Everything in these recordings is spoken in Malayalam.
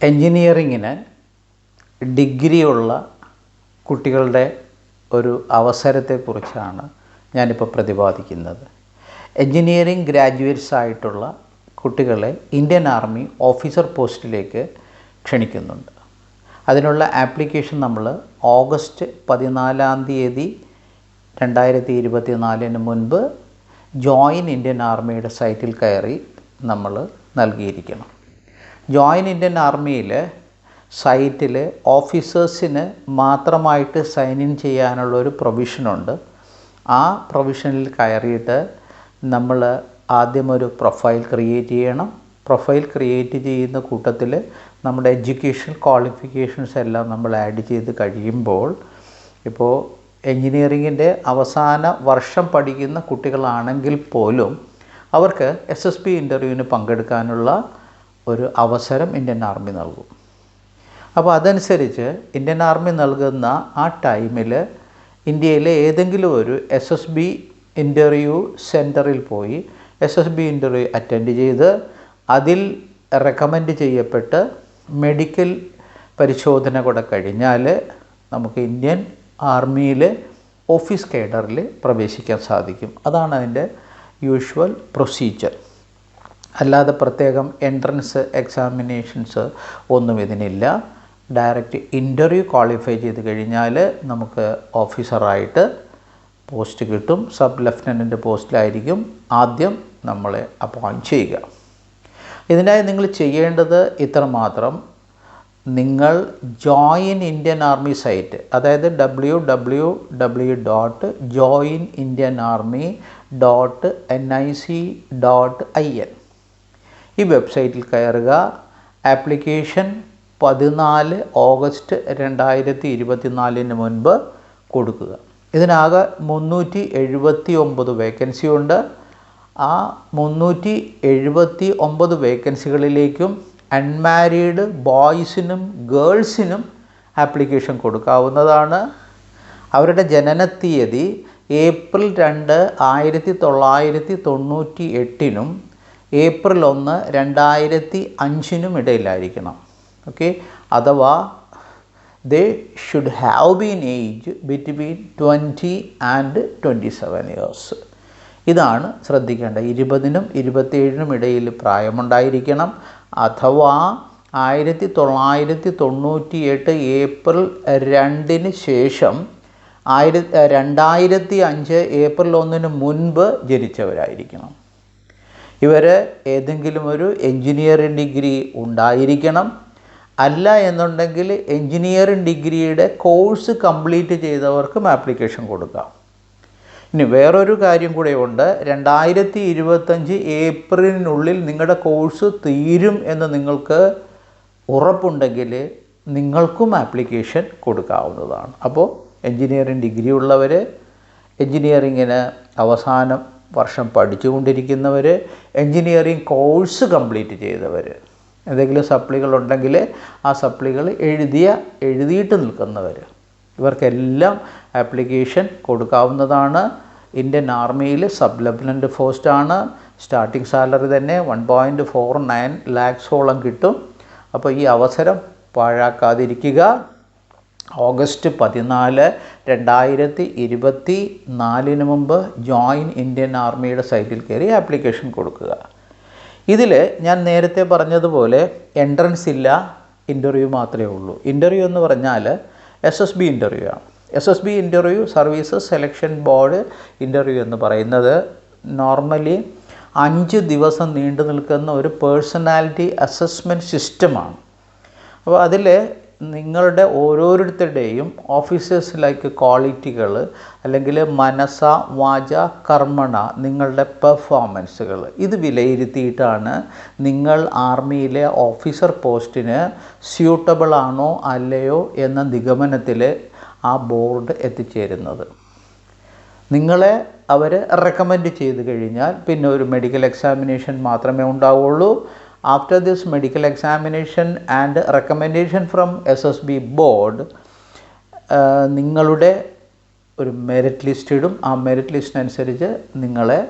എൻജിനീയറിങ്ങിന് ഡിഗ്രിയുള്ള കുട്ടികളുടെ ഒരു അവസരത്തെക്കുറിച്ചാണ് ഞാനിപ്പോൾ പ്രതിപാദിക്കുന്നത്. എൻജിനീയറിംഗ് ഗ്രാജുവേറ്റ്സ് ആയിട്ടുള്ള കുട്ടികളെ ഇന്ത്യൻ ആർമി ഓഫീസർ പോസ്റ്റിലേക്ക് ക്ഷണിക്കുന്നുണ്ട്. അതിനുള്ള ആപ്ലിക്കേഷൻ നമ്മൾ ഓഗസ്റ്റ് 14 2024 മുൻപ് ജോയിൻ ഇന്ത്യൻ ആർമിയുടെ സൈറ്റിൽ കയറി നമ്മൾ നൽകിയിരിക്കണം. ജോയിൻ ഇന്ത്യൻ ആർമിയിൽ സൈറ്റിൽ ഓഫീസേഴ്സിന് മാത്രമായിട്ട് സൈൻ ഇൻ ചെയ്യാനുള്ളൊരു പ്രൊവിഷനുണ്ട്. ആ പ്രൊവിഷനിൽ കയറിയിട്ട് നമ്മൾ ആദ്യം ഒരു പ്രൊഫൈൽ ക്രിയേറ്റ് ചെയ്യണം. പ്രൊഫൈൽ ക്രിയേറ്റ് ചെയ്യുന്ന കൂട്ടത്തിൽ നമ്മുടെ എഡ്യൂക്കേഷൻ ക്വാളിഫിക്കേഷൻസ് എല്ലാം നമ്മൾ ആഡ് ചെയ്ത് കഴിയുമ്പോൾ, ഇപ്പോൾ എൻജിനീയറിങ്ങിൻ്റെ അവസാന വർഷം പഠിക്കുന്ന കുട്ടികളാണെങ്കിൽ പോലും അവർക്ക് SSB ഇൻ്റർവ്യൂവിന് പങ്കെടുക്കാനുള്ള ഒരു അവസരം ഇന്ത്യൻ ആർമി നൽകും. അപ്പോൾ അതനുസരിച്ച് ഇന്ത്യൻ ആർമി നൽകുന്ന ആ ടൈമിൽ ഇന്ത്യയിലെ ഏതെങ്കിലും ഒരു SSB ഇൻ്റർവ്യൂ സെൻറ്ററിൽ പോയി SSB ഇൻ്റർവ്യൂ അറ്റൻഡ് ചെയ്ത് അതിൽ റെക്കമെൻഡ് ചെയ്യപ്പെട്ട് മെഡിക്കൽ പരിശോധന കൂടെ കഴിഞ്ഞാൽ നമുക്ക് ഇന്ത്യൻ ആർമിയിൽ ഓഫീസ് കേഡറിൽ പ്രവേശിക്കാൻ സാധിക്കും. അതാണ് അതിൻ്റെ യൂഷ്വൽ പ്രൊസീജിയർ. അല്ലാതെ പ്രത്യേകം എൻട്രൻസ് എക്സാമിനേഷൻസ് ഒന്നും ഇതിനില്ല. ഡയറക്റ്റ് ഇൻ്റർവ്യൂ ക്വാളിഫൈ ചെയ്ത് കഴിഞ്ഞാൽ നമുക്ക് ഓഫീസറായിട്ട് പോസ്റ്റ് കിട്ടും. സബ് ലെഫ്റ്റനൻ്റ് പോസ്റ്റിലായിരിക്കും ആദ്യം നമ്മളെ അപ്പോയിൻറ്റ് ചെയ്യുക. ഇതിനായി നിങ്ങൾ ചെയ്യേണ്ടത് ഇത്രമാത്രം: നിങ്ങൾ ജോയിൻ ഇന്ത്യൻ ആർമി സൈറ്റ്, അതായത് www.joinindianarmy.nic.in ഈ വെബ്സൈറ്റിൽ കയറുക. ആപ്ലിക്കേഷൻ 14 ഓഗസ്റ്റ് 2024 മുൻപ് കൊടുക്കുക. ഇതിനാകെ 379 വേക്കൻസി ഉണ്ട്. ആ 379 വേക്കൻസികളിലേക്കും അൺമാരീഡ് ബോയ്സിനും ഗേൾസിനും ആപ്ലിക്കേഷൻ കൊടുക്കാവുന്നതാണ്. അവരുടെ ജനനത്തീയതി ഏപ്രിൽ 2, 1998 ഏപ്രിൽ 1, 2005 ഇടയിലായിരിക്കണം. ഓക്കെ, അഥവാ they should have been aged between 20 and 27 years. ഇതാണ് ശ്രദ്ധിക്കേണ്ടത്. 20നും 27നും ഇടയിൽ പ്രായമുണ്ടായിരിക്കണം. അഥവാ 1998 ഏപ്രിൽ 2 ശേഷം 2005 ഏപ്രിൽ 1 മുൻപ് ജനിച്ചവരായിരിക്കണം. ഇവർ ഏതെങ്കിലും ഒരു എൻജിനീയറിംഗ് ഡിഗ്രി ഉണ്ടായിരിക്കണം. അല്ല എന്നുണ്ടെങ്കിൽ എൻജിനീയറിംഗ് ഡിഗ്രിയുടെ കോഴ്സ് കംപ്ലീറ്റ് ചെയ്തവർക്കും ആപ്ലിക്കേഷൻ കൊടുക്കാം. ഇനി വേറൊരു കാര്യം കൂടെ ഉണ്ട്. 2025 ഏപ്രിലിനുള്ളിൽ നിങ്ങളുടെ കോഴ്സ് തീരും എന്ന് നിങ്ങൾക്ക് ഉറപ്പുണ്ടെങ്കിൽ നിങ്ങൾക്കും ആപ്ലിക്കേഷൻ കൊടുക്കാവുന്നതാണ്. അപ്പോൾ എൻജിനീയറിംഗ് ഡിഗ്രി ഉള്ളവർ, എൻജിനീയറിങ്ങിന് അവസാനം വർഷം പഠിച്ചുകൊണ്ടിരിക്കുന്നവർ, എൻജിനീയറിംഗ് കോഴ്സ് കംപ്ലീറ്റ് ചെയ്തവർ, എന്തെങ്കിലും സപ്ലികളുണ്ടെങ്കിൽ ആ സപ്ലികൾ എഴുതിയിട്ട് നിൽക്കുന്നവർ, ഇവർക്കെല്ലാം ആപ്ലിക്കേഷൻ കൊടുക്കാവുന്നതാണ്. ഇന്ത്യൻ ആർമിയിൽ സബ് ലെഫ്റ്റനൻ്റ് പോസ്റ്റാണ്. സ്റ്റാർട്ടിംഗ് സാലറി തന്നെ 1.49 lakhs കിട്ടും. അപ്പോൾ ഈ അവസരം പാഴാക്കാതിരിക്കുക. ഓഗസ്റ്റ് 14, 2024 മുമ്പ് ജോയിൻ ഇന്ത്യൻ ആർമിയുടെ സൈറ്റിൽ കയറി ആപ്ലിക്കേഷൻ കൊടുക്കുക. ഇതിൽ ഞാൻ നേരത്തെ പറഞ്ഞതുപോലെ എൻട്രൻസ് ഇല്ല, ഇൻ്റർവ്യൂ മാത്രമേ ഉള്ളൂ. ഇൻ്റർവ്യൂ എന്ന് പറഞ്ഞാൽ SSB ഇൻ്റർവ്യൂ ആണ്. SSB interview, services selection board interview എന്ന് പറയുന്നത് നോർമലി 5 ദിവസം നീണ്ടു നിൽക്കുന്ന ഒരു പേഴ്സണാലിറ്റി അസസ്മെൻറ്റ് സിസ്റ്റമാണ്. അപ്പോൾ അതിൽ നിങ്ങളുടെ ഓരോരുത്തരുടെയും ഓഫീസേഴ്സ് ലൈക്ക് ക്വാളിറ്റികൾ, അല്ലെങ്കിൽ മനസ വാച കർമ്മണ, നിങ്ങളുടെ പെർഫോമൻസുകൾ, ഇത് വിലയിരുത്തിയിട്ടാണ് നിങ്ങൾ ആർമിയിലെ ഓഫീസർ പോസ്റ്റിന് സ്യൂട്ടബിൾ ആണോ അല്ലയോ എന്ന നിഗമനത്തിൽ ആ ബോർഡ് എത്തിച്ചേരുന്നത്. നിങ്ങളെ അവർ റെക്കമെൻഡ് ചെയ്ത് കഴിഞ്ഞാൽ പിന്നെ ഒരു മെഡിക്കൽ എക്സാമിനേഷൻ മാത്രമേ ഉണ്ടാവുള്ളൂ. After this medical examination and recommendation from SSB board, നിങ്ങളുടെ ഒരു മെറിറ്റ് ലിസ്റ്റ് ഇടും. ആ മെറിറ്റ് ലിസ്റ്റിനനുസരിച്ച് നിങ്ങളെ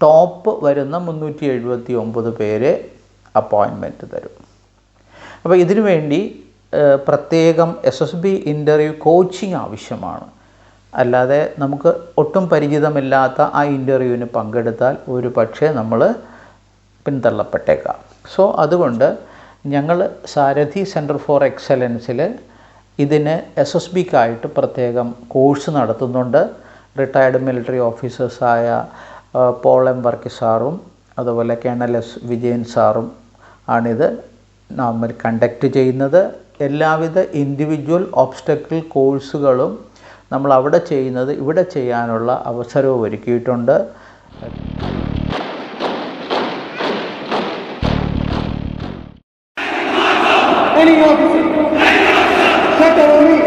ടോപ്പ് വരുന്ന 379 പേരെ അപ്പോയിൻമെൻറ്റ് തരും. അപ്പോൾ ഇതിനു വേണ്ടി പ്രത്യേകം SSB ഇൻ്റർവ്യൂ കോച്ചിങ് ആവശ്യമാണ്. അല്ലാതെ നമുക്ക് ഒട്ടും പരിചിതമില്ലാത്ത ആ ഇൻ്റർവ്യൂവിന് പങ്കെടുത്താൽ ഒരു പക്ഷേ നമ്മൾ പിന്തള്ളപ്പെട്ടേക്കാം. സോ അതുകൊണ്ട് ഞങ്ങൾ സാരഥി സെൻറ്റർ ഫോർ എക്സലൻസിൽ ഇതിന് SSBക്കായിട്ട് പ്രത്യേകം കോഴ്സ് നടത്തുന്നുണ്ട്. റിട്ടയർഡ് മിലിറ്ററി ഓഫീസേഴ്സായ പോൾ എം വർക്കി സാറും അതുപോലെ കേണൽ S വിജയൻ സാറും ആണിത് നമ്മൾ കണ്ടക്റ്റ് ചെയ്യുന്നത്. എല്ലാവിധ ഇൻഡിവിജ്വൽ ഓബ്സ്റ്റക്കിൾ കോഴ്സുകളും നമ്മൾ അവിടെ ചെയ്യുന്നത് ഇവിടെ ചെയ്യാനുള്ള അവസരവും ഒരുക്കിയിട്ടുണ്ട്. Any officer, set on me.